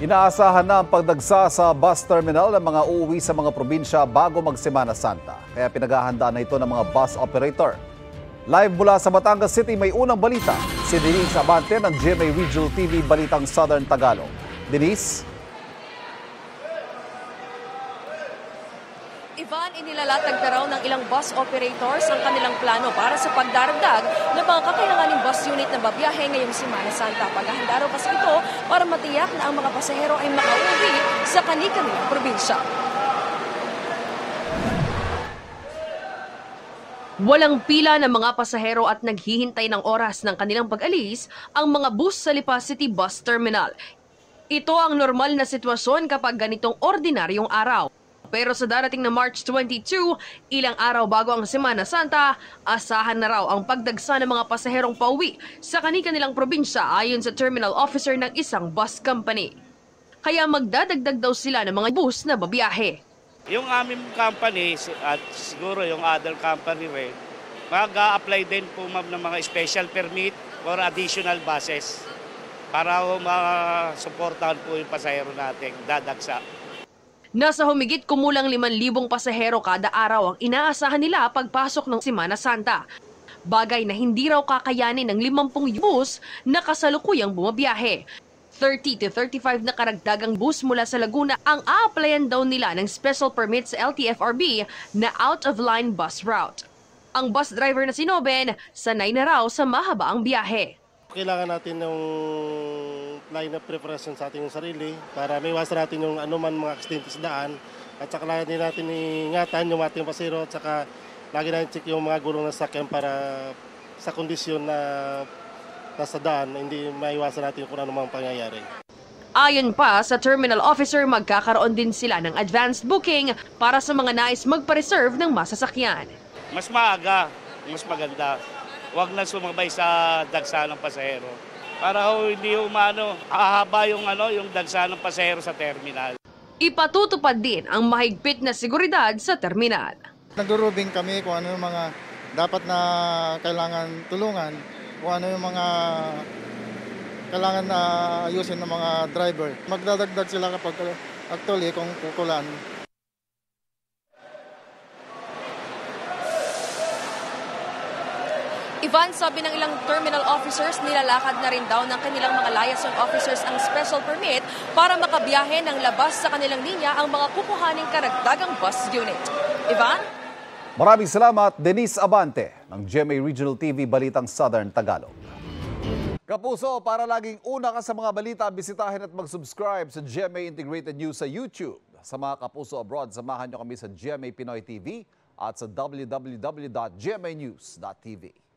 Inaasahan na ang pagdagsa sa bus terminal ng mga uuwi sa mga probinsya bago mag-Semana Santa. Kaya pinaghahandaan na ito ng mga bus operator. Live mula sa Batangas City, may unang balita. Si Denise Abante ng GMA Regional TV Balitang Southern Tagalog. Denise? Ivan, inilalatag na raw ng ilang bus operators ang kanilang plano para sa pagdaragdag ng mga kakailanganing bus unit na babiyahe ngayong Semana Santa. Paghahanda raw kasi ito para matiyak na ang mga pasahero ay makauwi sa kani-kanilang probinsya. Walang pila ng mga pasahero at naghihintay ng oras ng kanilang pag-alis ang mga bus sa Lipa City Bus Terminal. Ito ang normal na sitwasyon kapag ganitong ordinaryong araw. Pero sa darating na March 22, ilang araw bago ang Semana Santa, asahan na raw ang pagdagsa ng mga pasaherong pauwi sa kani-kanilang probinsya ayon sa terminal officer ng isang bus company. Kaya magdadagdag daw sila ng mga bus na babiyahe. Yung aming company at siguro yung other company rin, mag-a-apply din po ma'am ng mga special permit or additional buses para masuportahan po yung pasahero natin dadagsa. Nasa humigit kumulang 5,000 pasahero kada araw ang inaasahan nila pagpasok ng Semana Santa. Bagay na hindi raw kakayanin ng 50 bus na kasalukuyang bumabiyahe. 30 to 35 na karagdagang bus mula sa Laguna ang a-applyan daw nila ng special permit sa LTFRB na out-of-line bus route. Ang bus driver na si Noben, sanay na raw sa mahabaang biyahe. Kailangan natin yung line of preparation sa ating sarili para may iwasan natin yung anuman mga aksidente sa daan at saka lagi natin ingatan yung ating pasero at saka lagi natin check yung mga gulong na sakyan para sa kondisyon na nasa daan hindi maiwasan natin kung anumang pangyayari. Ayon pa sa terminal officer, magkakaroon din sila ng advanced booking para sa mga nais magpa-reserve ng masasakyan. Mas maaga, mas maganda. Huwag na sumabay sa dagsa ng pasahero. Para hindi hahaba yung dagsa ng pasahero sa terminal. Ipatutupad din ang mahigpit na seguridad sa terminal. Nagdurubing kami kung ano yung mga dapat na kailangan tulungan, kung ano yung mga kailangan na ayusin ng mga driver. Magdadagdag sila kapag actually kung kukulan. Ivan, sabi ng ilang terminal officers, nilalakad na rin daw ng kanilang mga liaison officers ang special permit para makabiyahe ng labas sa kanilang linya ang mga kukuhaning karagdagang bus unit. Ivan? Maraming salamat, Denise Abante ng GMA Regional TV Balitang Southern Tagalog. Kapuso, para laging una ka sa mga balita, bisitahin at mag-subscribe sa GMA Integrated News sa YouTube. Sa mga kapuso abroad, samahan nyo kami sa GMA Pinoy TV at sa www.gmanews.tv.